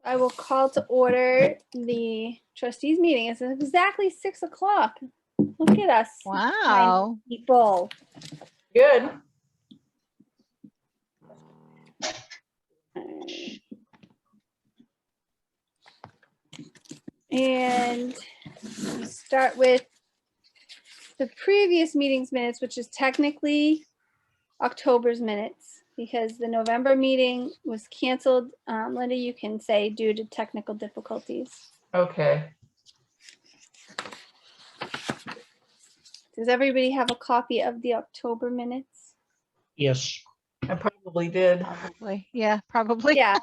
I will call to order the trustees meeting. It's exactly 6 o'clock. Look at us. Wow. People. Good. And we start with the previous meeting's minutes, which is technically October's minutes because the November meeting was canceled. Linda, you can say due to technical difficulties. Okay. Does everybody have a copy of the October minutes? Yes. I probably did. Probably. Yeah, probably. Yeah.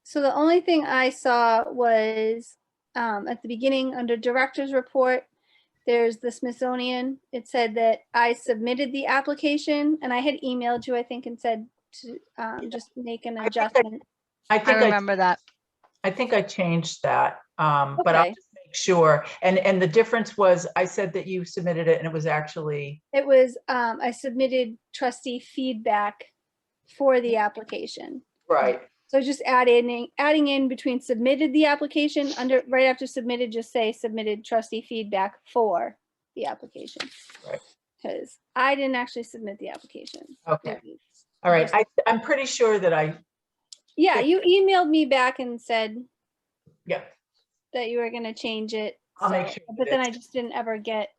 So the only thing I saw was at the beginning under director's report, there's the Smithsonian. It said that I submitted the application and I had emailed you, I think, and said to just make an adjustment. I remember that. I think I changed that, but I'll Okay. just make sure. And the difference was I said that you submitted it and it was actually, It was, I submitted trustee feedback for the application. right. So just adding in between submitted the application under right after submitted, just say submitted trustee feedback for the application. Right. Because I didn't actually submit the application. Okay. All right. I'm pretty sure that Yeah, you emailed me back and said yeah, that you were going to change it. I'll make sure But that then I just didn't ever get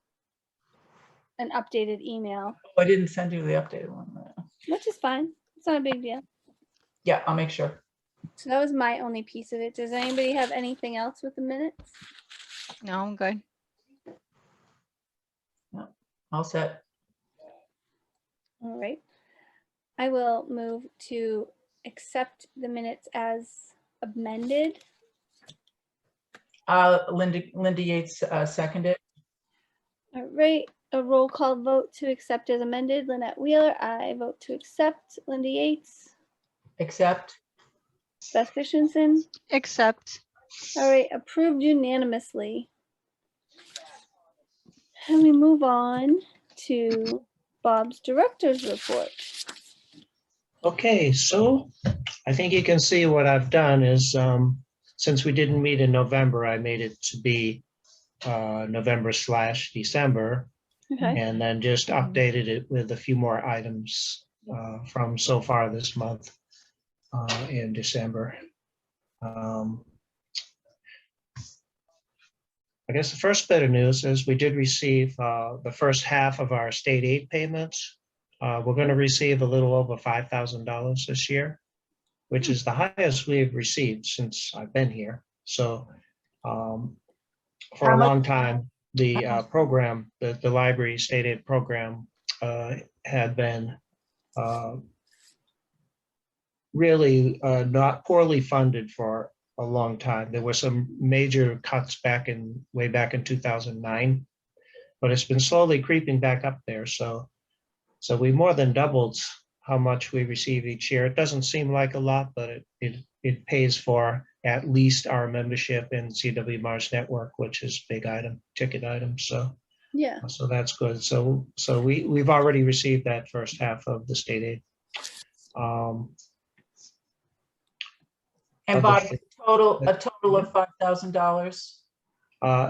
an updated email, I didn't send you the updated one. which is fine. It's not a big deal. Yeah, I'll make sure. So that was my only piece of it. Does anybody have anything else with the minutes? No, I'm good. All set. All right. I will move to accept the minutes as amended. Linda Yates seconded. All right. A roll call vote to accept as amended. Lynette Wheeler, I vote to accept. Linda Yates, Accept. Beth Christensen. Except. All right. Approved unanimously. And we move on to Bob's director's report. Okay, so I think you can see what I've done is since we didn't meet in November, I made it to be November/December, Okay. and then just updated it with a few more items from so far this month in December. I guess the first bit of news is we did receive the first half of our state aid payments. We're going to receive a little over $5,000 this year, which is the highest we've received since I've been here. So for a long time, the program, the library state aid program had been really not poorly funded for a long time. There were some major cuts way back in 2009, but it's been slowly creeping back up there. So we more than doubled how much we receive each year. It doesn't seem like a lot, but it pays for at least our membership in CW Mars Network, which is big ticket item. So Yeah. So that's good. So we've already received that first half of the state aid. And Bob, a total of $5,000.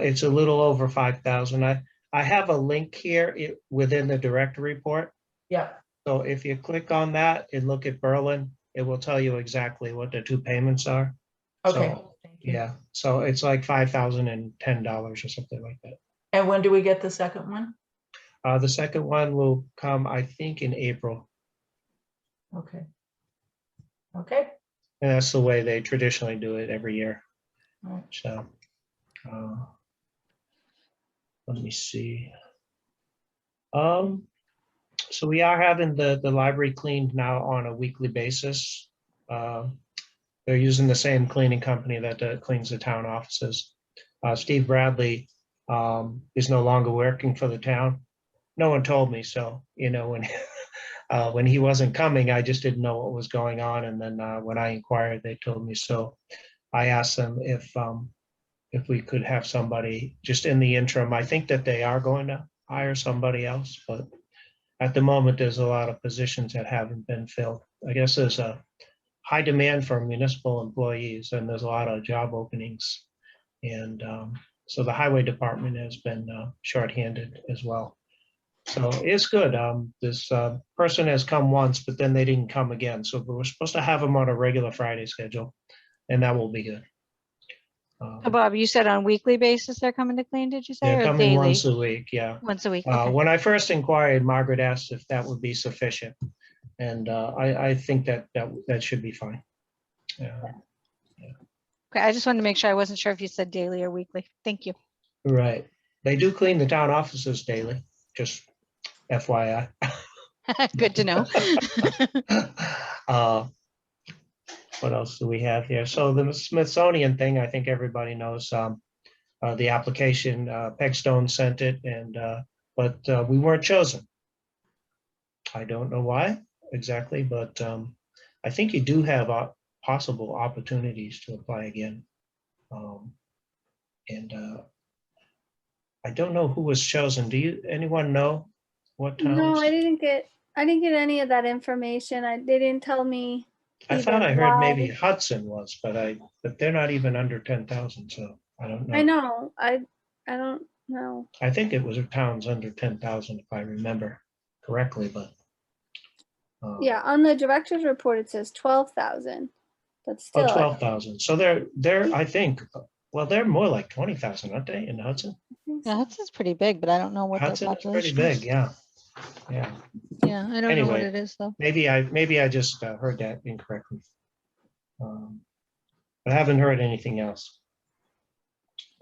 It's a little over 5,000. I have a link here within the director report. Yeah. So if you click on that and look at Berlin, it will tell you exactly what the two payments are. Okay. So, yeah. So it's like $5,010 or something like that. And when do we get the second one? The second one will come, I think, in April. Okay. Okay. And that's the way they traditionally do it every year. All right. So let me see. So we are having the library cleaned now on a weekly basis. They're using the same cleaning company that cleans the town offices. Steve Bradley is no longer working for the town. No one told me, so when he wasn't coming, I just didn't know what was going on. And then when I inquired, they told me. So I asked them if we could have somebody just in the interim. I think that they are going to hire somebody else, but at the moment, there's a lot of positions that haven't been filled. I guess there's a high demand for municipal employees, and there's a lot of job openings. And so the highway department has been shorthanded as well. So it's good. This person has come once, but then they didn't come again. So we're supposed to have them on a regular Friday schedule, and that will be good. So Bob, you said on weekly basis they're coming to clean, did you say, They're or coming daily? once a week, yeah. Once a week, okay. When I first inquired, Margaret asked if that would be sufficient. And I think that should be fine. Okay, I just wanted to make sure. I wasn't sure if you said daily or weekly. Thank you. Right. They do clean the town offices daily, just FYI. Good to know. What else do we have here? So the Smithsonian thing, I think everybody knows. The application, Pegstone sent it, and but we weren't chosen. I don't know why exactly, but I think you do have possible opportunities to apply again. And I don't know who was chosen. Anyone know what towns? No, I didn't get any of that information. They didn't tell me. I thought I either heard why. maybe Hudson was, but they're not even under 10,000, so I don't know. I know. I don't know. I think it was towns under 10,000 if I remember correctly, but. Yeah, on the director's report, it says 12,000. But still. Oh, 12,000. So they're, I think, well, they're more like 20,000, aren't they, in Hudson? Yeah, Hudson's pretty big, but I don't know what their Hudson is pretty population big, is. yeah. Yeah, Yeah, I don't know what Anyway. it is though. maybe I just heard that incorrectly. But I haven't heard anything else.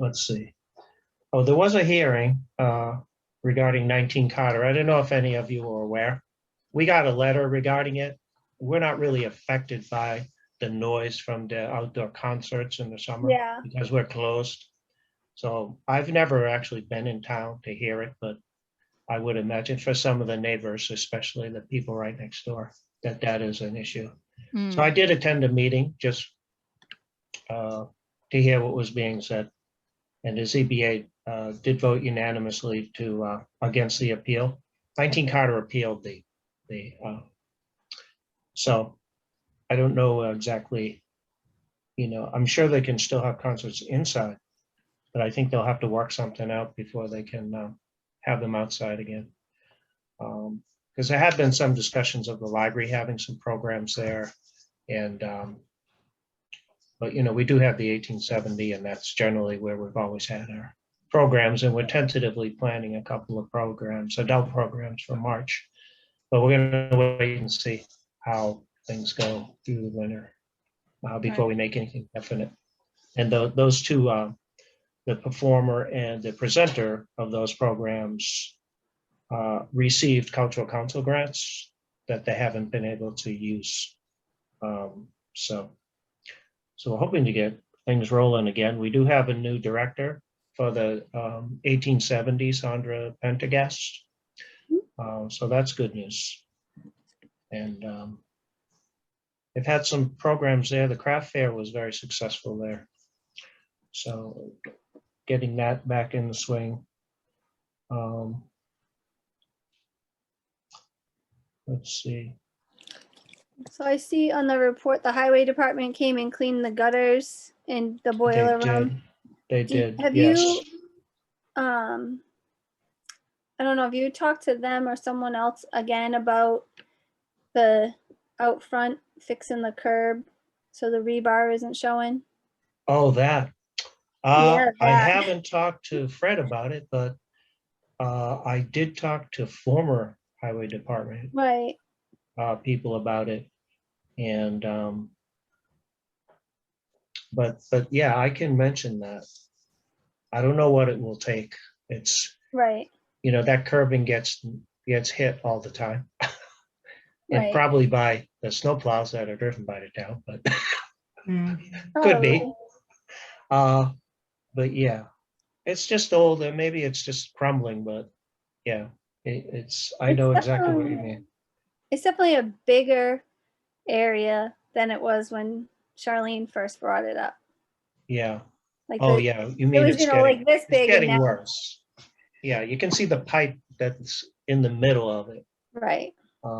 Let's see. Oh, there was a hearing regarding 19 Carter. I don't know if any of you are aware. We got a letter regarding it. We're not really affected by the noise from the outdoor concerts in the summer Yeah. because we're closed. So I've never actually been in town to hear it, but I would imagine for some of the neighbors, especially the people right next door, that is an issue. Mm. So I did attend a meeting just to hear what was being said. And the ZBA did vote unanimously to against the appeal. 19 Carter appealed the so I don't know exactly, I'm sure they can still have concerts inside, but I think they'll have to work something out before they can have them outside again. Because there have been some discussions of the library having some programs there. And, but we do have the 1870, and that's generally where we've always had our programs. And we're tentatively planning a couple of programs, adult programs for March. But we're going to wait and see how things go through the winter before we make anything definite. And those two, the performer and the presenter of those programs received cultural council grants that they haven't been able to use. So we're hoping to get things rolling again. We do have a new director for the 1870, Sandra Pendergast. So that's good news. And they've had some programs there. The craft fair was very successful there. So getting that back in the swing. Let's see. So I see on the report, the highway department came and cleaned the gutters in the boiler room. They did, Have yes. you, I don't know, if you talked to them or someone else again about the out front fixing the curb so the rebar isn't showing? Oh, that. Yeah, I that. haven't talked to Fred about it, but I did talk to former highway department Right. people about it. And but yeah, I can mention that. I don't know what it will take. It's Right. that curbing gets hit all the time. And Right. probably by the snowplows that are driven by the town, but could be. Probably. But yeah, it's just old and maybe it's just crumbling, but yeah, I know exactly what you mean. It's definitely a bigger area than it was when Charlene first brought it up. Yeah. Like Oh the- yeah, you it mean was, it's getting, like this it's big and getting now, worse. Yeah, you can see the pipe that's in the middle of it. right.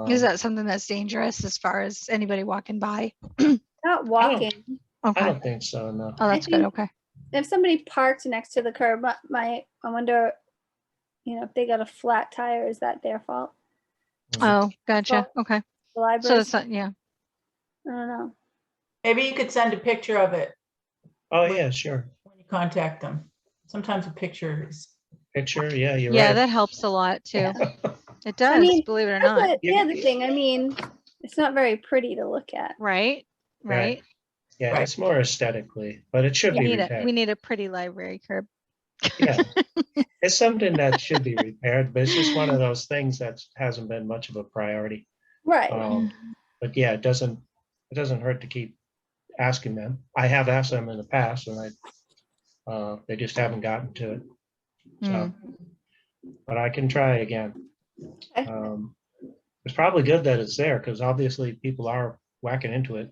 Is that something that's dangerous as far as anybody walking by? Not walking. I Okay. don't think so, no. Oh, that's good. think- Okay. If somebody parked next to the curb, I wonder, if they got a flat tire, is that their fault? Oh, gotcha. Okay. The library, So it's not, yeah. I don't know. Maybe you could send a picture of it Oh, yeah, sure. when you contact them. Sometimes a picture is, Picture, yeah, you're Yeah, right. that helps a lot too. Yeah. It does, mean, believe it or That's not. the other thing. I mean, it's not very pretty to look at. Right? Right. Yeah, Right. it's more aesthetically, but it should We be need repaired. we need a pretty library curb. Yeah, it's something that should be repaired, but it's just one of those things that hasn't been much of a priority. Right. But yeah, it doesn't hurt to keep asking them. I have asked them in the past, and they just haven't gotten to it. So, but I can try again. Okay. It's probably good that it's there because obviously people are whacking into it.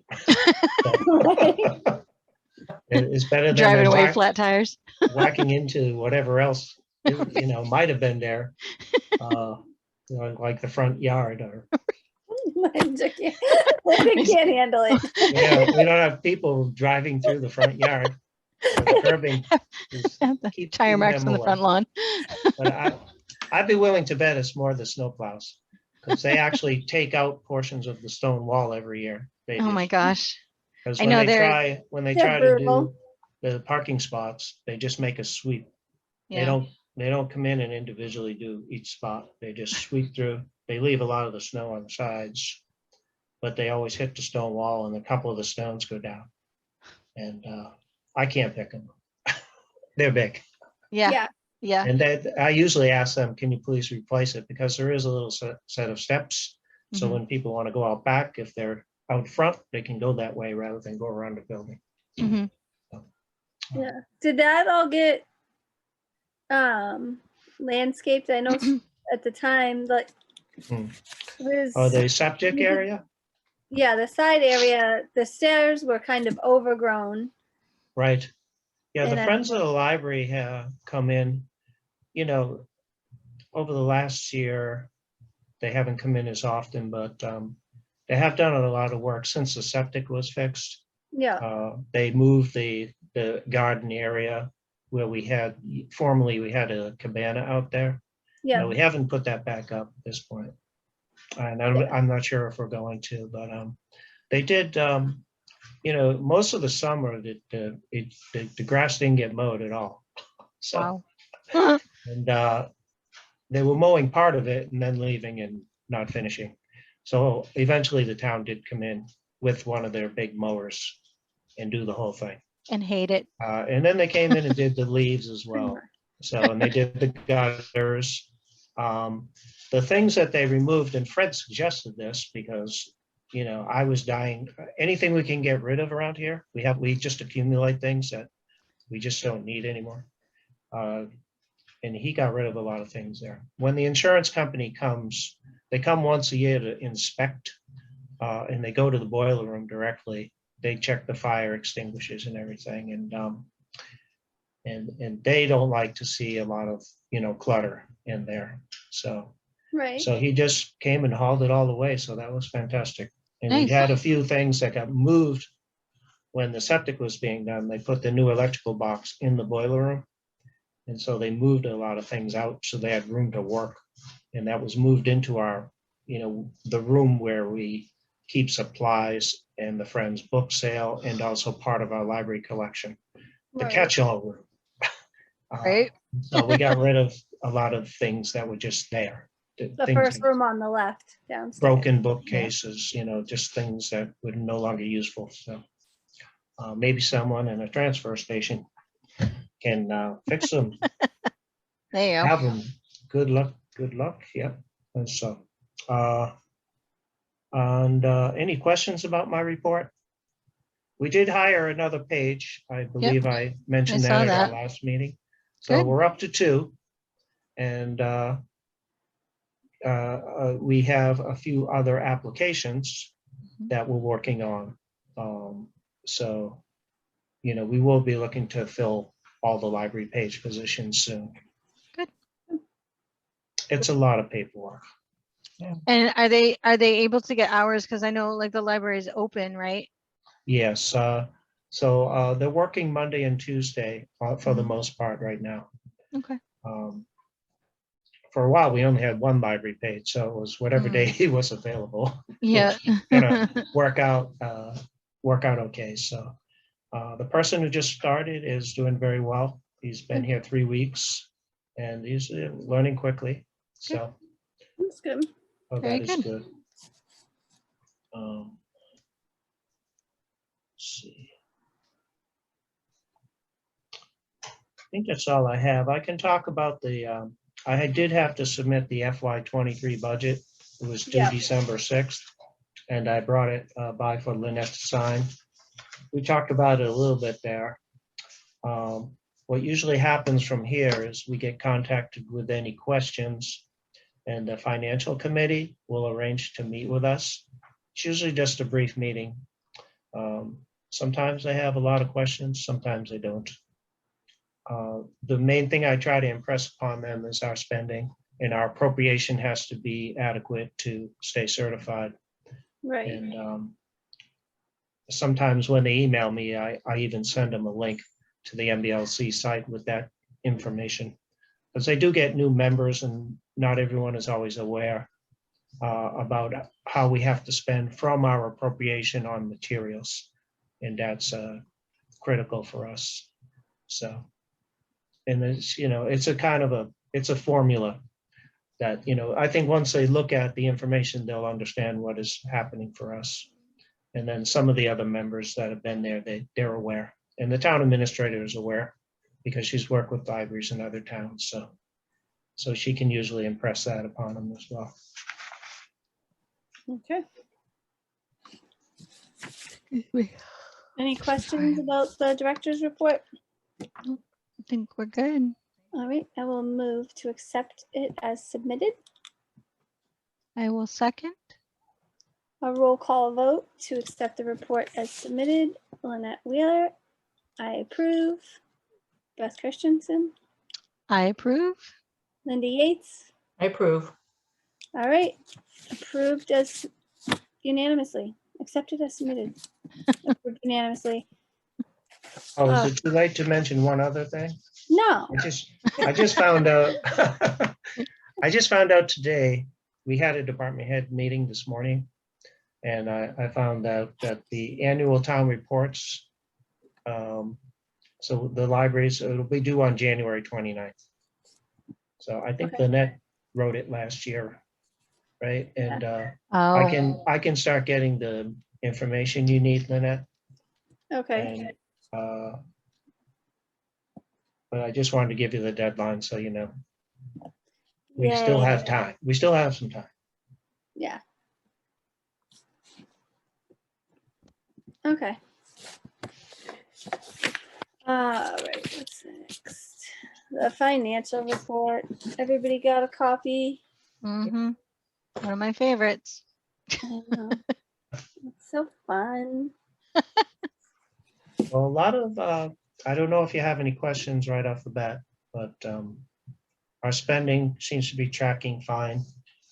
It's better than Driving them away flat tires. whacking into whatever else might have been there, like the front yard. Or They can't handle it. we don't have people driving through the front yard. So the curbing is The keep tire keeping marks them on the away. front lawn. But I'd be willing to bet it's more the snowplows because they actually take out portions of the stone wall every year. Oh my gosh. Because I know when they They're try to brutal. do the parking spots, they just make a sweep. Yeah. They don't come in and individually do each spot. They just sweep through. They leave a lot of the snow on the sides, but they always hit the stone wall and a couple of the stones go down. And I can't pick them. They're big. Yeah. Yeah. Yeah. And I usually ask them, can you please replace it? Because there is a little set of steps. So Mhm. when people want to go out back, if they're out front, they can go that way rather than go around the building. Mhm. Yeah. Did that all get landscaped? I know at the time, like Hmm. it was, Oh, the septic area? yeah, the side area, the stairs were kind of overgrown. Right. Yeah, the And Friends of the Library have come in, over the last year, they haven't come in as often, but they have done a lot of work since the septic was fixed. Yeah. They moved the garden area where formerly we had a cabana out there. Yeah. No, we haven't put that back up at this point. And I'm not sure if we're going to, but they did, most of the summer the grass didn't get mowed at all. So, Wow. and they were mowing part of it and then leaving and not finishing. So eventually the town did come in with one of their big mowers and do the whole thing. And hate it. And then they came in and did the leaves as well. So, and they did the gutters. The things that they removed, and Fred suggested this because, I was dying. Anything we can get rid of around here, we just accumulate things that we just don't need anymore. And he got rid of a lot of things there. When the insurance company comes, they come once a year to inspect, and they go to the boiler room directly. They check the fire extinguishers and everything, and they don't like to see a lot of clutter in there. So Right. he just came and hauled it all away. So that was fantastic. And we Nice. had a few things that got moved when the septic was being done. They put the new electrical box in the boiler room. And so they moved a lot of things out so they had room to work. And that was moved into our, the room where we keep supplies and the Friends book sale and also part of our library collection, the Right. catch-all room. Right. So we got rid of a lot of things that were just there. The first room on the left downstairs. Broken bookcases, just things that were no longer useful. So maybe someone in a transfer station can fix them. There you go. Have them. Good luck. Yeah. And so, any questions about my report? We did hire another page. I believe I mentioned I saw that at our that. last meeting. So Good. we're up to 2. And we have a few other applications that we're working on. So, we will be looking to fill all the library page positions soon. Good. It's a lot of paperwork. And are they able to get hours? Because I know like the library is open, right? Yes, so they're working Monday and Tuesday for the Mhm. most part right now. Okay. For a while, we only had one library page, so it was whatever day he was available. Yeah. Gonna work out okay. So the person who just started is doing very well. He's been here 3 weeks and he's learning quickly. So That's good. Very that is good. good. Let's see. I think that's all I have. I can talk about the, I did have to submit the FY23 budget. It was due Yeah. December 6th, and I brought it by for Lynette to sign. We talked about it a little bit there. What usually happens from here is we get contacted with any questions, and the financial committee will arrange to meet with us. It's usually just a brief meeting. Sometimes they have a lot of questions, sometimes they don't. The main thing I try to impress upon them is our spending, and our appropriation has to be adequate to stay certified. Right. And sometimes when they email me, I even send them a link to the MBLC site with that information. Because they do get new members and not everyone is always aware about how we have to spend from our appropriation on materials. And that's critical for us. So, and it's, it's a kind of it's a formula that, I think once they look at the information, they'll understand what is happening for us. And then some of the other members that have been there, they're aware. And the town administrator is aware because she's worked with libraries in other towns. So she can usually impress that upon them as well. Okay. Any questions about the director's report? I think we're good. All right, I will move to accept it as submitted. I will second. A roll call vote to accept the report as submitted. Lynette Wheeler, I approve. Beth Christensen, I approve. Linda Yates. I approve. All right, approved as unanimously, accepted as submitted. Approved unanimously. Oh, is it too late to mention one other thing? No, I just found out, I just found out today, we had a department head meeting this morning. And I found out that the annual town reports, so the libraries, it'll be due on January 29th. So I think Okay. Lynette wrote it last year, right? And Oh, I can start getting the information you need, Lynette. okay, And but I just wanted to give you the deadline so you know. We still Yay. have time. We still have some time. Yeah. Okay. All right, what's next? The financial report. Everybody got a copy? mm-hmm. One of my favorites. I know. It's so fun. Well, a lot of, I don't know if you have any questions right off the bat, but our spending seems to be tracking fine.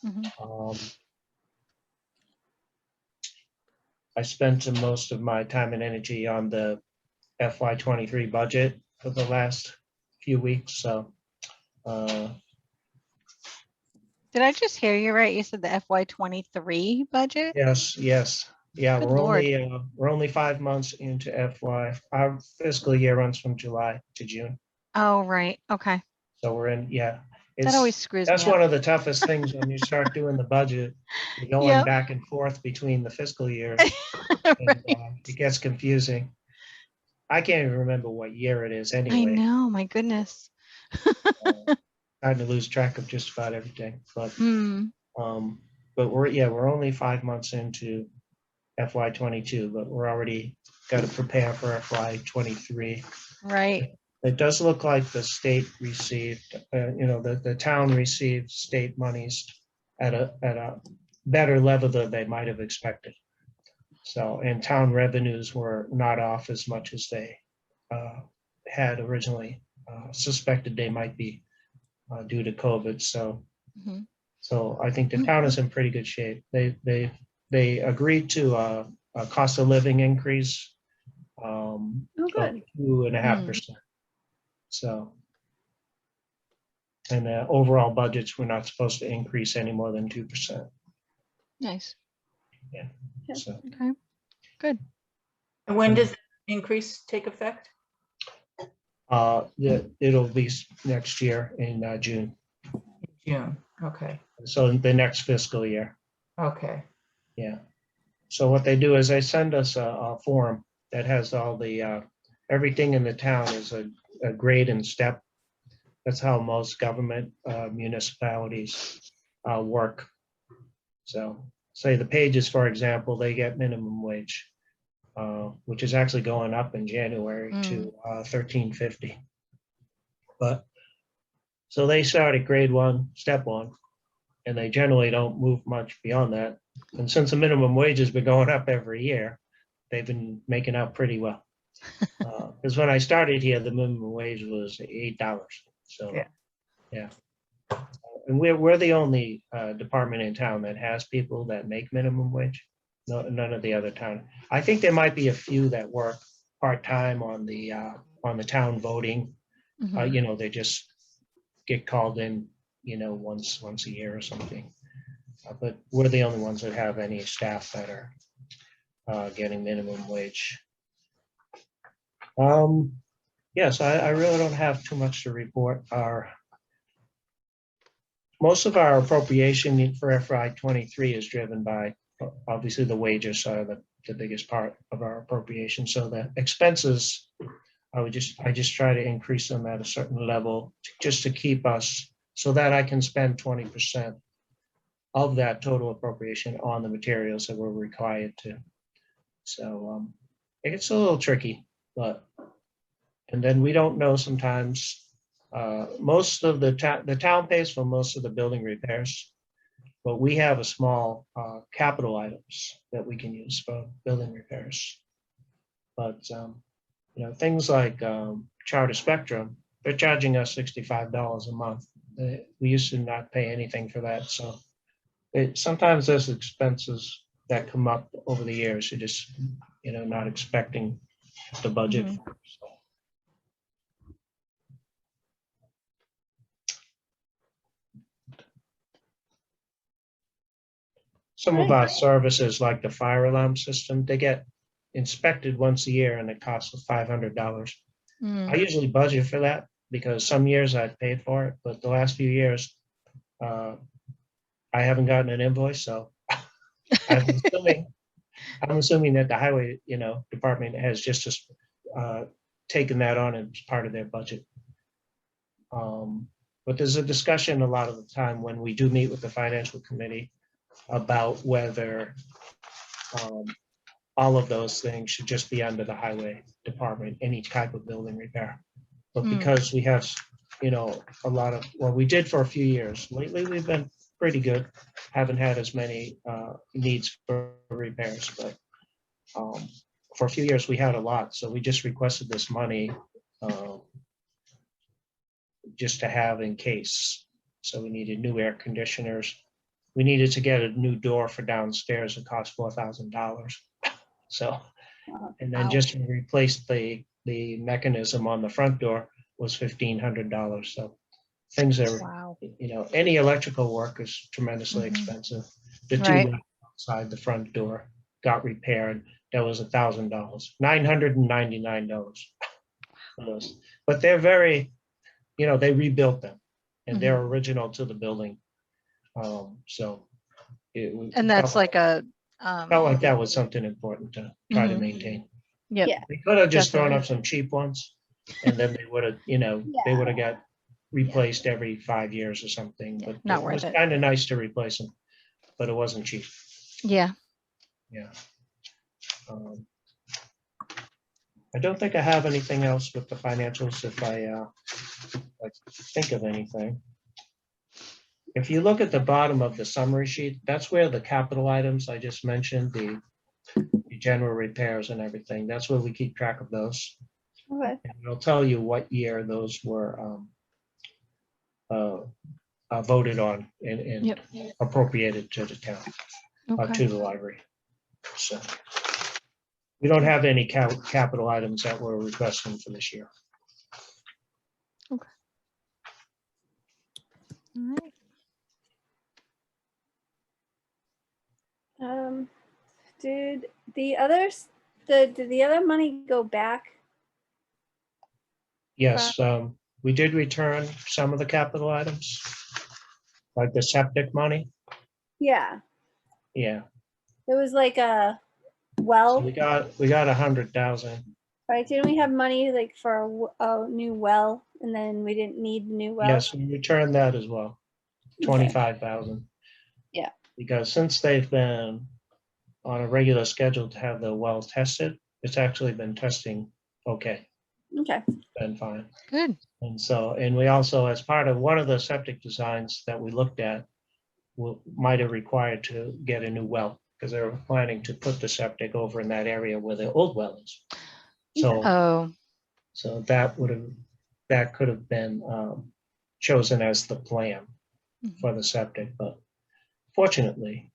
Mhm. I spent most of my time and energy on the FY23 budget for the last few weeks, so Did I just hear you right? You said the FY23 budget? yes, yeah, Good we're Lord. only 5 months into FY. Our fiscal year runs from July to June, Oh, right. Okay. so we're in, yeah. That always screws That's me one up. of the toughest things when you start doing the budget. You're going Yep. back and forth between the fiscal years, and it gets confusing. I can't even remember what year it is I anyway. know. My goodness. Starting to lose track of just about everything, Mm, but we're only 5 months into FY22, but we're already got to prepare for FY23. right. It does look like the state received, the town received state monies at a better level than they might have expected. So, and town revenues were not off as much as they had originally suspected they might be due to COVID. So, Mhm. So I think the town is in pretty good shape. They agreed to a cost of living increase Oh, of good. 2.5%. So, and the overall budgets were not supposed to increase any more than 2%. Nice. So Okay. Good. And when does the increase take effect? it'll be next year in June. June. Okay. So the next fiscal year. Okay. Yeah. So what they do is they send us a form that has all the, everything in the town is a grade and step. That's how most government municipalities work. So say the Pages, for example, they get minimum wage, which is actually going up in January to $13.50. But so they start at grade 1, step 1, and they generally don't move much beyond that. And since the minimum wage has been going up every year, they've been making out pretty well. Because when I started here, the minimum wage was $8. So, yeah. And we're the only department in town that has people that make minimum wage. No, none of the other town. I think there might be a few that work part-time on the town voting. Mhm. You know, they just get called in, you know, once a year or something. But we're the only ones that have any staff that are getting minimum wage. Yes, I really don't have too much to report. Most of our appropriation for FY '23 is driven by, obviously, the wages are the biggest part of our appropriation. So the expenses, I just try to increase them at a certain level just to keep us so that I can spend 20% of that total appropriation on the materials that we're required to. So it gets a little tricky, and then we don't know sometimes. Most of the town pays for most of the building repairs, but we have a small capital items that we can use for building repairs. But you know, things like Charter Spectrum, they're charging us $65 a month. We used to not pay anything for that. So sometimes there's expenses that come up over the years. You're just, you know, not expecting the budget. Mhm. for. So. Some of our services, like the fire alarm system, they get inspected once a year and it costs us $500. Mm. I usually budget for that because some years I've paid for it, but the last few years, I haven't gotten an invoice, so I'm assuming that the highway, you know, department has just taken that on as part of their budget. But there's a discussion a lot of the time when we do meet with the financial committee about whether all of those things should just be under the highway department, any type of building repair. But because we have, you know, well, we did for a few years. Lately, we've been pretty good. Haven't had as many needs for repairs, but for a few years we had a lot. So we just requested this money just to have in case. So we needed new air conditioners. We needed to get a new door for downstairs. It cost $4,000. So, and then just to replace the mechanism on the front door was $1,500. So things are, Wow. you know, any electrical work is tremendously expensive. The two Right. outside the front door got repaired. That was $1,000, $999 for those. But they're very, you know, they rebuilt them and they're original to the building. So And that's like a felt like that was something important to try to maintain. Yep. Yeah. They could have just thrown Definitely. up some cheap ones and then they would have, you know, they would have got replaced every 5 years or something. Yeah, But not it worth was it. kind of nice to replace them, but it wasn't cheap. Yeah. Yeah. I don't think I have anything else with the financials if I think of anything. If you look at the bottom of the summary sheet, that's where the capital items I just mentioned, the general repairs and everything, that's where we keep track of those. Okay. And it'll tell you what year those were voted on and Yep. appropriated to the town, Okay. to the library. So we don't have any capital items that we're requesting for this year. All right. Did the others, did the other money go back? Yes, we did return some of the capital items, like the septic money. Yeah, Yeah, there was like a so well, we got 100,000. right? Didn't we have money like for a new well and then we didn't need the new well? Yes, we returned that as well, Okay. 25,000. Yeah. Because since they've been on a regular schedule to have the well tested, it's actually been testing okay, Okay, been fine. Good. And so, and we also, as part of one of the septic designs that we looked at, might have required to get a new well, because they were planning to put the septic over in that area where the old well is. So, Oh, so that could have been chosen as the plan for the septic, but fortunately,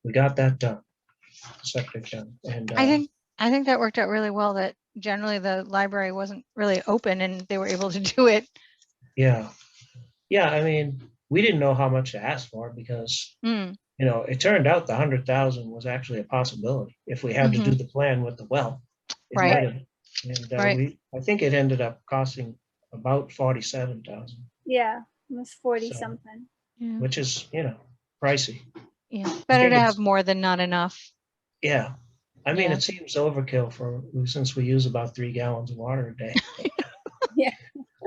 we got that done, septic done. And I think that worked out really well, that generally the library wasn't really open and they were able to do it. yeah, I mean, we didn't know how much to ask for because, Mm, you know, it turned out the 100,000 was actually a possibility if we had to do the plan with the well. It Right. might have. And Right. I think it ended up costing about 47,000, yeah, it was 40 So- something. yeah. which is, you know, pricey. Yeah. Better think to it's- have more than not enough. Yeah. I mean, Yeah. it seems overkill since we use about 3 gallons of water a day. Yeah.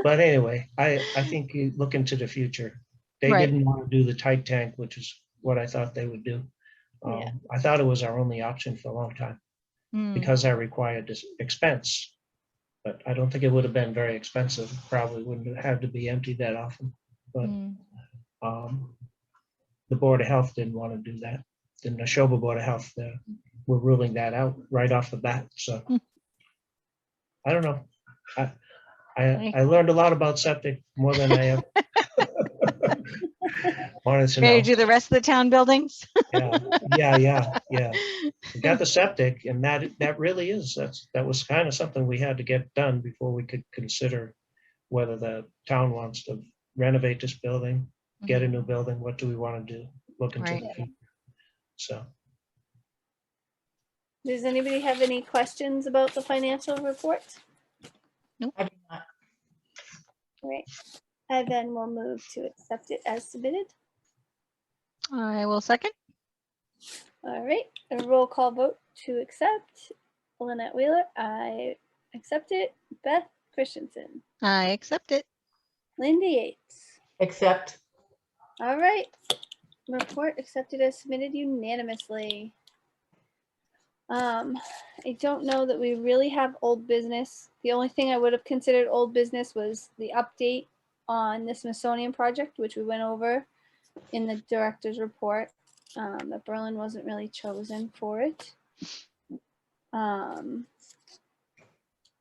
But anyway, I think you look into the future. They Right. didn't want to do the tight tank, which is what I thought they would do. Yeah. I thought it was our only option for a long time Mm, because that required this expense. But I don't think it would have been very expensive. Probably wouldn't have had to be emptied that often. But mm. the Board of Health didn't want to do that. The Neshoba Board of Health were ruling that out right off the bat. So Hmm. I don't know. I learned a lot about septic, more than I ever wanted to Ready know. to do the rest of the town buildings? Yeah. We got the septic, and that really is, that was kind of something we had to get done before we could consider whether the town wants to renovate this building, get a new building, what do we want to do, look into Right. the future. So, Does anybody have any questions about the financial report? I do not. Right, I then will move to accept it as submitted. I will second. All right, a roll call vote to accept. Lynette Wheeler, I accept it. Beth Christensen, I accept it. Linda Yates. Except, All right, report accepted as submitted unanimously. I don't know that we really have old business. The only thing I would have considered old business was the update on the Smithsonian project, which we went over in the director's report. But Berlin wasn't really chosen for it.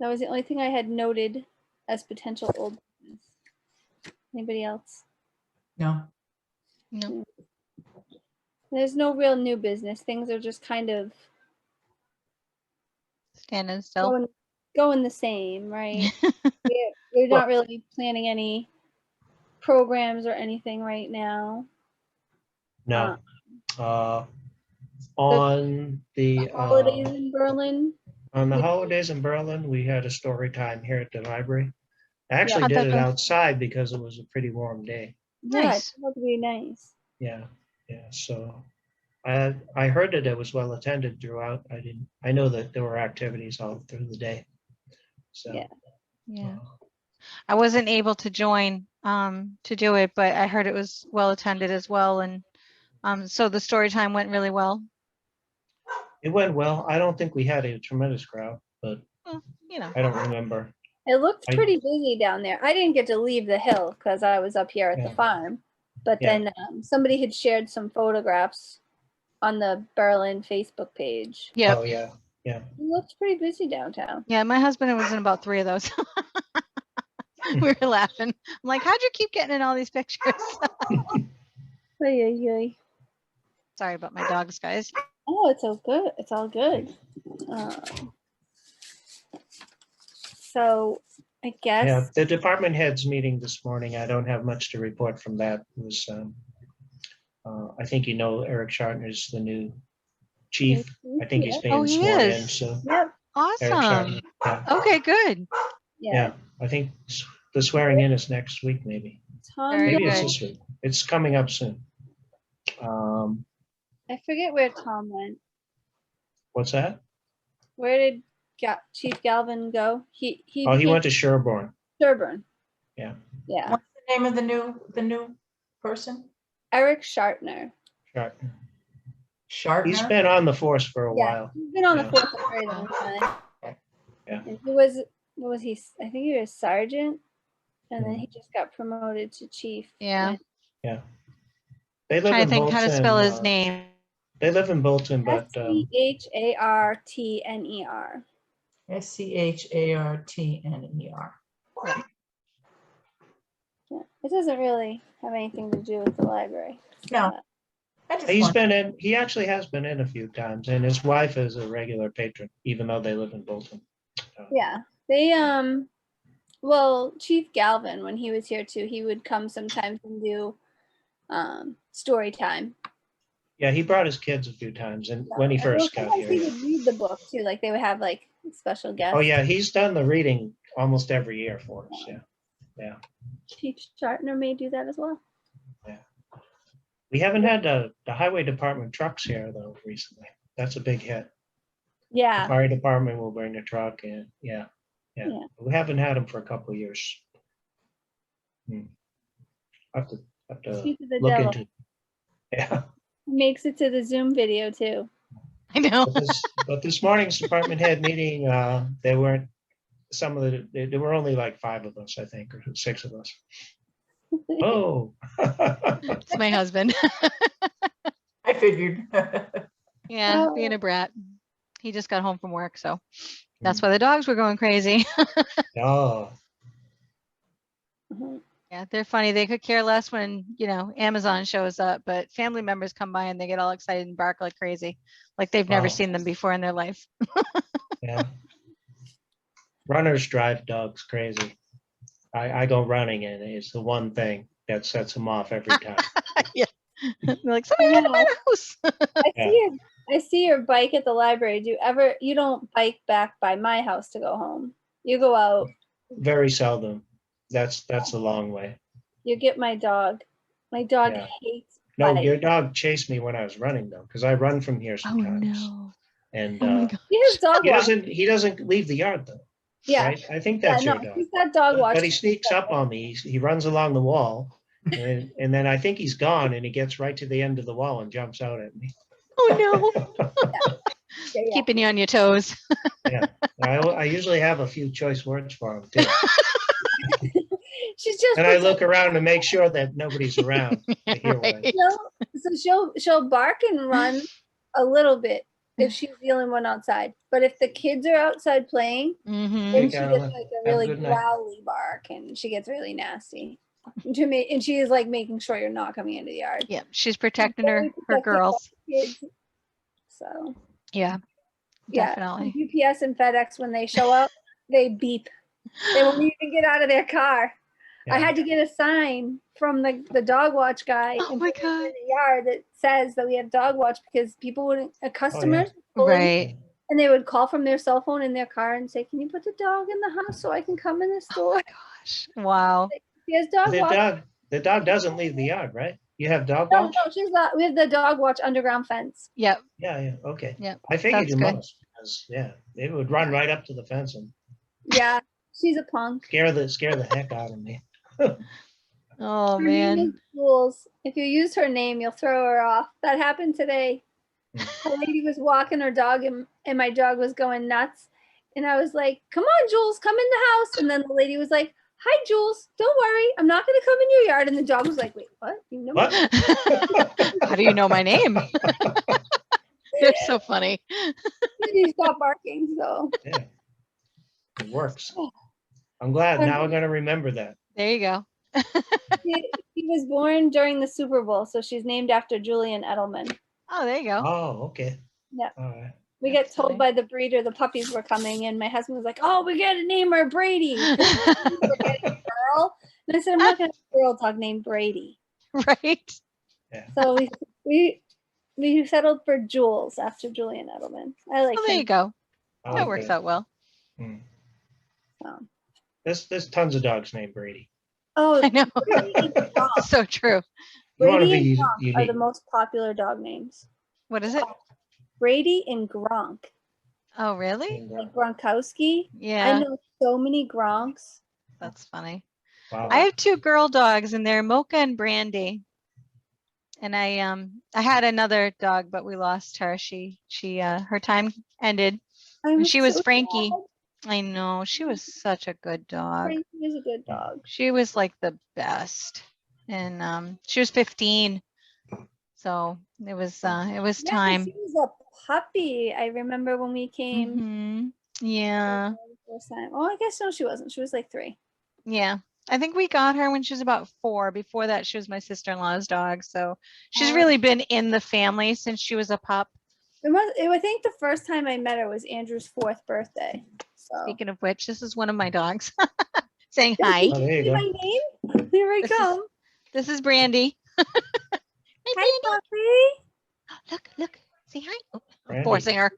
That was the only thing I had noted as potential old business. Anybody else? no, No. There's no real new business. Things are just kind of Standing still. going the same, right? We're not really planning any programs or anything right now. no. On the Holidays in Berlin. on the holidays in Berlin, we had a story time here at the library. I actually How'd did that it go? outside because it was a pretty warm day. Yeah, Nice. it's supposed to be nice. Yeah. So I heard that it was well attended throughout. I know that there were activities all through the day. So Yeah. Yeah. I wasn't able to join to do it, but I heard it was well attended as well. And so the story time went really well. it went well. I don't think we had a tremendous crowd, but Well, you know. I don't remember. It looked I- pretty busy down there. I didn't get to leave the hill because I was up here at the Yeah. farm. But Yeah. then somebody had shared some photographs on the Berlin Facebook page. Yeah. Oh yeah. It looked pretty busy downtown. Yeah. My husband was in about 3 of those. We were laughing. I'm like, how'd you keep getting in all these pictures? Ay, ay, ay. Sorry about my dogs, guys. Oh, it's all good. It's all good. So I Yeah, guess, the department heads meeting this morning, I don't have much to report from that. It was, I think you know Eric Shartner's the new chief. I think he's Yep. Oh, being he sworn in, is. so Yep. Eric Awesome. Shartner. Yeah, Okay, good. Yeah. yeah, I think the swearing in is next week, maybe. Tom, Very Maybe it's good. this week. It's coming up soon. I forget where Tom went. What's that? Where did Chief Galvin go? He Oh, he became went to Sherborne. Sherburne. Yeah. Yeah. What's the name of the new person? Eric Shartner. Shartner. He's Shartner? been on the force for a Yeah. while. He's been on the Yeah. force for a very long time. Yeah. And he was, what was he? I think he was sergeant. And then Mhm. he just got promoted to chief. Yeah. Yeah. They live Trying in to think how to Bolton. spell his name. They live in Bolton, but Schartner. Schartner. Yeah. It doesn't really have anything to do with the library. No. I just he's want- been in, he actually has been in a few times, and his wife is a regular patron, even though they live in Bolton. Yeah. They well, Chief Galvin, when he was here too, he would come sometimes and do story time. Yeah, he brought his kids a few times, and when he And well, first got sometimes he here. would read the book too, like they would have like special guests. Oh, yeah, he's done the reading almost every year for us, yeah. Chief Shartner may do that as well. We haven't had the highway department trucks here, though, recently. That's a big hit. The Yeah. fire department will bring a truck in, yeah. Yeah. We haven't had them for a couple of years. Have to Chief of the look devil. into, yeah. Makes it to the Zoom video too. I know. But this morning's department head meeting, there weren't there were only like 5 of us, I think, or 6 of us. Oh. It's my husband. I figured. Yeah, being a brat. He just got home from work, so that's why the dogs were going crazy. Oh, Mhm. Yeah, they're funny. They could care less when, Amazon shows up, but family members come by and they get all excited and bark like crazy, like they've never Wow. seen them before in their life. yeah. Runners drive dogs crazy. I go running, and it's the one thing that sets them off every time. They're like, somebody out of my house. I see your bike at the library. You don't bike back by my house to go home. You go out. Very seldom. That's a long way. You get my dog. My dog Yeah. hates No, bikes. your dog chased me when I was running, though, because I run from here sometimes. And Oh my God. He has dog watch. he doesn't leave the yard, though. Yeah. Right? I think Yeah, that's no, your dog. he's got dog watch. But he sneaks up on me. He runs along the wall, and then I think he's gone, and he gets right to the end of the wall and jumps out at me. Oh no. Yeah. Keeping you on your toes. Yeah, I usually have a few choice words for him too, She's just and I look around to make sure that nobody's around to hear what I. Right. so she'll bark and run a little bit if she's the only one outside. But if the kids are outside playing, Mhm. then You she gotta gets let- like a have a really good night. growly bark and she gets really nasty. And she is like making sure you're not coming into the yard. Yeah, she's protecting Very her protective of girls. kids. So Yeah, yeah, definitely. UPS and FedEx, when they show up, they beep. They won't even get out of their car. I Yeah. had to get a sign from the dog watch guy Oh and my put it in God. the yard that says that we have dog watch, because people wouldn't, customers would pull in, Right. and they would call from their cell phone in their car and say, "Can you put the dog in the house so I can come in the store?" Gosh. Wow. He has dog watch. The dog doesn't leave the yard, right? You have dog No, watch? she's not. We have the dog watch underground fence. Yep. Yeah, okay. Yep, I figured that's you good. must, because they would run right up to the fence and Yeah, she's a punk. scare the heck out of me. Oh Her name is man. Jules. If you use her name, you'll throw her off. That happened today. A lady was walking her dog and my dog was going nuts. And I was like, "Come on, Jules, come in the house." And then the lady was like, "Hi, Jules. Don't worry. I'm not going to come in your yard." And the dog was like, "Wait, what? You know What? How do you know my name? They're so funny. He stopped barking. So Yeah, it works. I'm glad. Now I'm gonna remember that. There you go. He was born during the Super Bowl, so she's named after Julian Edelman. Oh, there you go. Oh, okay. Yeah. All right. We That's get told funny. by the breeder the puppies were coming, and my husband was like, "Oh, we gotta name her Brady." 'Cause we're getting a girl, and I said, "I'm not gonna have a girl dog named Brady." Right. So we settled for Jules after Julian Edelman. I like Oh, there you him. go. Oh, That works okay. out well. Hmm. So. There's tons of dogs named Brady. Oh, I know. Brady and Gronk. So true. You want to Brady be and Gronk are the unique. most popular dog names. What is it? Brady and Gronk, Oh, really? like Gronkowski. I Yeah, know so many Gronks. that's funny. Wow. I have 2 girl dogs and they're Mocha and Brandy. And I had another dog, but we lost her. Her time ended. And she was so Frankie. sad. I know, she was such a good dog. Frankie is a good dog. She was like the best. And she was 15. So it was Yeah, 'cause time. she was a puppy. I remember when we came Mhm. Yeah. the first time. Oh, I guess no, she wasn't. She was like 3. Yeah. I think we got her when she was about 4. Before that, she was my sister-in-law's dog. So she's really been in the family since she was a pup. I think the first time I met her was Andrew's 4th birthday. So Speaking of which, this is one of my dogs saying Did hi. you Oh, there you see go. my name? Here I This is- come. This is Brandy. Hi, puppy. Look, say hi. Oh, I'm Brandy. forcing her.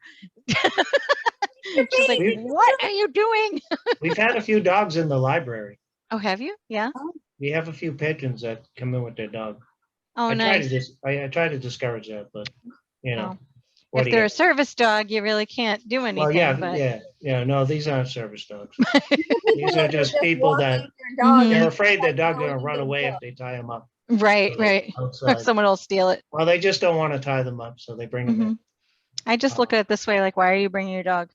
She's like, We- what are you doing? We've had a few dogs in the library. Oh, have you? Yeah. We have a few patrons that come in with their dog. Oh, I nice. try to discourage that, but you know, Oh. what If do they're you a service dog, you really can't do anything. Well, yeah, but yeah. No, these aren't service dogs. People These are that just people that walking their dog Mhm. they're and afraid their dog's going gonna to run the away door. if they tie them up right, right. Or outside. someone will steal it. Well, they just don't want to tie them up, so they bring them in. I just look at it this way, like, why are you bringing your dog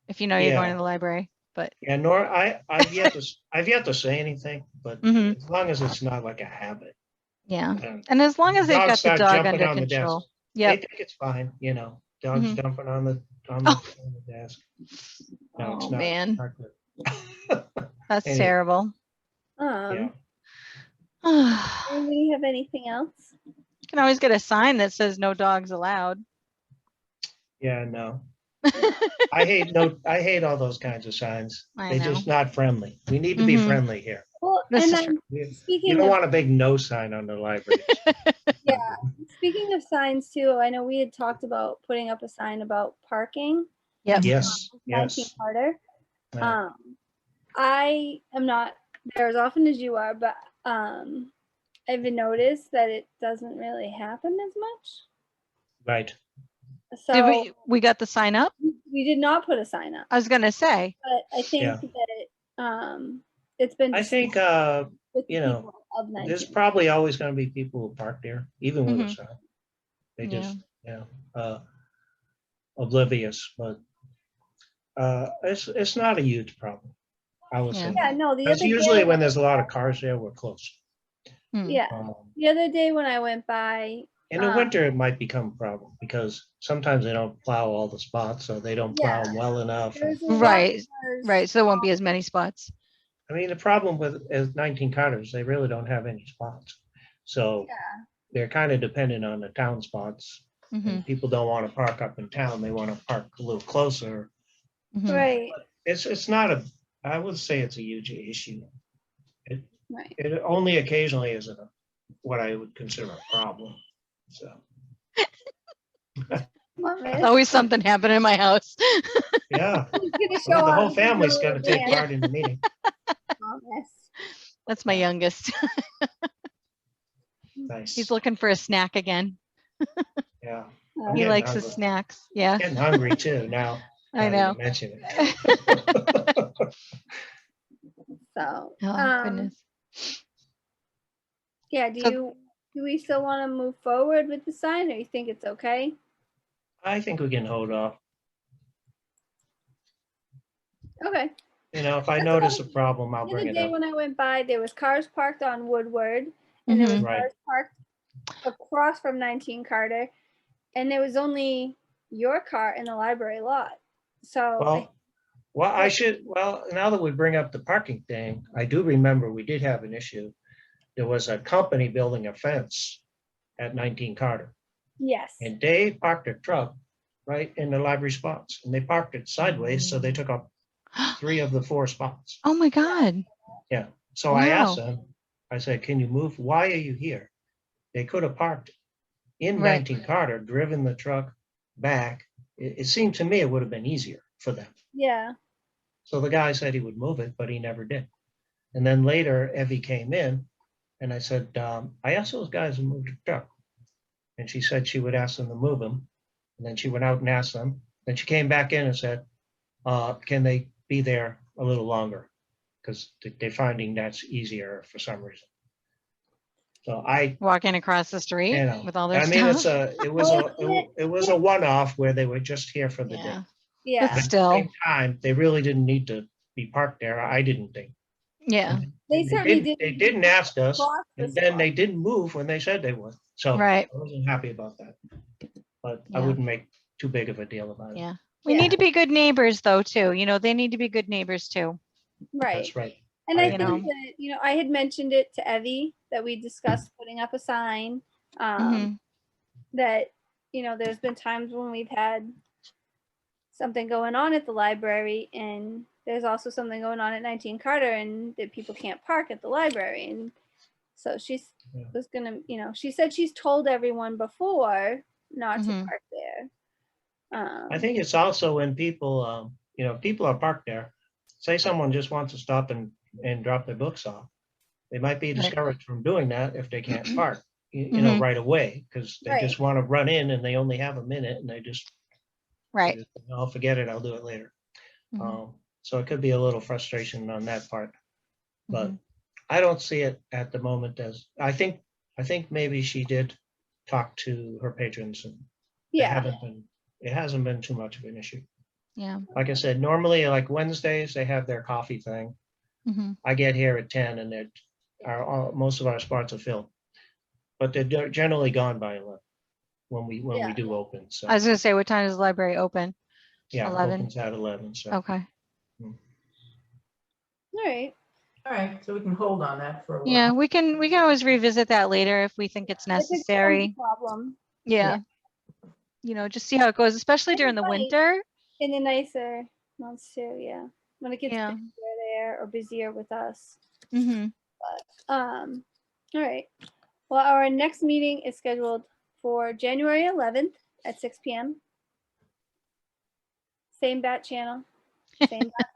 if you know you're going Yeah. to the library? But Yeah, nor I've yet to say anything, but Mhm. as long as it's not like a habit. yeah, And and as long as they've dogs got the start dog jumping under on the desk. control. They Yep. think it's fine, you know. Dogs Mhm. jumping on the on Oh. the desk. No, it's Oh not. man, Not good. that's Anyway, terrible. Yeah. Anybody have anything else? Can always get a sign that says no dogs allowed. Yeah, no. I hate all those kinds of signs. I They're know. just not friendly. We need to be Mhm. friendly here. Well, This and is then You speaking don't of want a big no sign on the library. speaking of signs too, I know we had talked about putting up a sign about parking. Yep. Yes, 19 yes. Carter. Yeah. I am not there as often as you are, but I've noticed that it doesn't really happen as much. Right. So Did we got the sign up? we did not put a sign up, I was gonna say. but I think Yeah. that it's been I think discussed with the you know, people of 19. there's probably always going to be people who park there, even with a Mhm. sign. They Yeah. just, oblivious, but it's not a huge problem. I would say. Yeah, no, the Because other usually day, when there's a lot of cars there, we're close. yeah, the other day when I went by, In the winter, it might become a problem because sometimes they don't plow all the spots, so they don't plow them well enough. there's a lot of Right. cars. Right. So there won't be as many spots. I mean, the problem with 19 Carters, they really don't have any spots. So they're kind of dependent on the town spots. Mhm. And people don't want to park up in town. They want to park a little closer. Mhm. Right, It's not I would say it's a huge issue. right. It only occasionally is what I would consider a problem. So, Well, There's always something happening in my house. yeah. He's gonna show Well, the up whole in family's middle going of to the take day. part in the meeting. Oh, yes. That's my youngest. Nice. He's looking for a snack again. Yeah. Oh, I'm He getting likes his hungry. snacks. Yeah, Getting hungry too now. I now that know. you mention it. So, Oh goodness. yeah, So- do we still want to move forward with the sign, or you think it's okay? I think we can hold off. Okay. You know, if I That's notice a all. problem, I'll The bring other it day up. when I went by, there was cars parked on Woodward, and there was Mhm. Right. cars parked across from 19 Carter, and there was only your car in the library lot. So Well, Well, well, now that we bring up the parking thing, I do remember we did have an issue. There was a company building a fence at 19 Carter, Yes. and they parked their truck right in the library spots, and they parked it sideways, so they took up 3 of the 4 spots. Oh my God. Yeah, so I asked Wow. them, I said, can you move? Why are you here? They could have parked in Right. 19 Carter, driven the truck back. It seemed to me it would have been easier for them. Yeah. So the guy said he would move it, but he never did. And then later, Evie came in, and I said, I asked those guys to move the truck. And she said she would ask them to move them. And then she went out and asked them. Then she came back in and said, can they be there a little longer? Because they're finding that's easier for some reason. So Walking across the street you know, with all their I mean, stuff. it was a one-off where they were just here for the day. Yeah. Yeah. But At the still, same time, they really didn't need to be parked there. I didn't think. yeah. They certainly didn't. They didn't ask us, cross the and then they spot. didn't move when they said they would. So Right. I wasn't happy about that. But I Yeah. wouldn't make too big of a deal about it. Yeah. We Yeah. need to be good neighbors though, too. You know, they need to be good neighbors too. Right. That's right. And I You think know. that, I had mentioned it to Evie that we discussed putting up a sign. Mhm. That, there's been times when we've had something going on at the library, and there's also something going on at 19 Carter, and that people can't park at the library. And so Yeah. was gonna, she said she's told everyone before not to Mhm. park there. I think it's also when people, people are parked there. Say someone just wants to stop and drop their books off. They might be Right. discouraged from doing that if they can't park, Mhm. right away, because they Right. just want to run in and they only have a minute and they Right. just, I'll forget it, I'll do it later. Mhm. So it could be a little frustration on that part, but Mhm. I don't see it at the moment as, I think maybe she did talk to her patrons and Yeah. it hasn't been too much of an issue. Yeah. Like I said, normally like Wednesdays, they have their coffee thing. Mhm. I get here at 10 and most of our spots are filled, but they're generally gone by 11 when we Yeah. do open. So I was gonna say, what time does the library open? yeah, 11. opens at 11. So Okay. All right. All right, so we can hold on that for a while. Yeah, we can always revisit that later if we think it's If it becomes a necessary. problem Yeah. Just see how it goes, especially during the Right. winter. in the nicer months too. Yeah. When it gets Yeah. busier there or busier with us. Mhm. All right. Well, our next meeting is scheduled for January 11th at 6 p.m. Same bat channel, same bat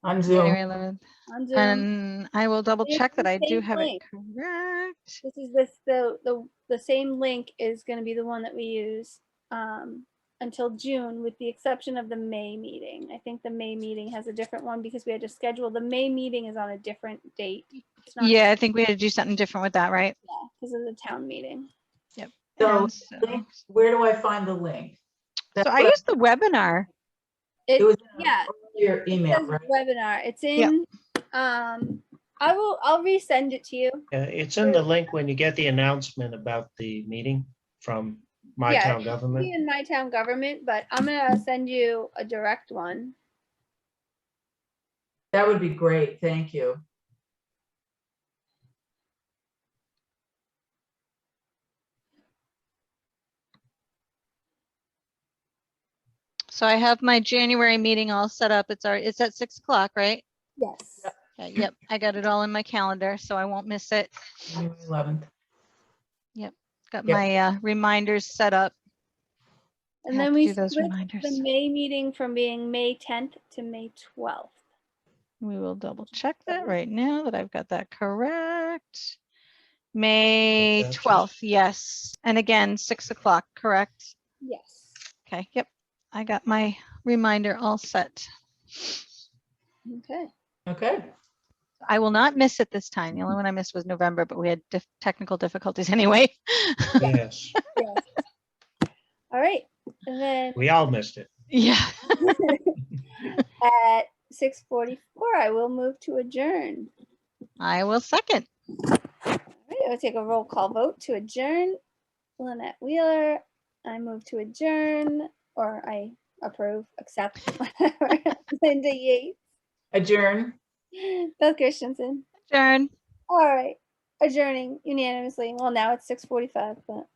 On Zoom. January 11th. on Zoom. And I will double It's check that the I do same have it link. correct. This is the same link is going to be the one that we use until June, with the exception of the May meeting. I think the May meeting has a different one because we had to schedule. The May meeting is on a different date. It's not Yeah, I think we had to do something different with that, right? because of the town meeting. Yep. So, And so where do I find the link? That's I what used the webinar. It was Yeah, your it email, says right? webinar. It's in. I'll resend it to you. it's in the link when you get the announcement about the meeting from My Town It'll Government. be in My Town Government, but I'm gonna send you a direct one. That would be great. Thank you. So I have my January meeting all set up. It's at 6 o'clock, right? Yes. Okay, yep. I got it all in my calendar, so I won't miss it. January 11th. Got Yep. my reminders set up. And Have then to we do those switched reminders. the May meeting from being May 10th to May 12th. We will double check that right now that I've got that correct. May Okay. 12th, yes. And again, 6 o'clock, correct? Yes. Okay, yep. I got my reminder all set. Okay. Okay. I will not miss it this time. The only one I missed was November, but we had technical difficulties anyway. Yes, Yes. All right. And then we all missed it. Yeah. at 6:44, I will move to adjourn. I will second. All right, I'll take a roll call vote to adjourn. Lynette Wheeler, I move to adjourn, or approve, accept, whatever. Linda Yates, Adjourn. Beth Christensen. Adjourn. All right, adjourning unanimously. Well, now it's 6:45, but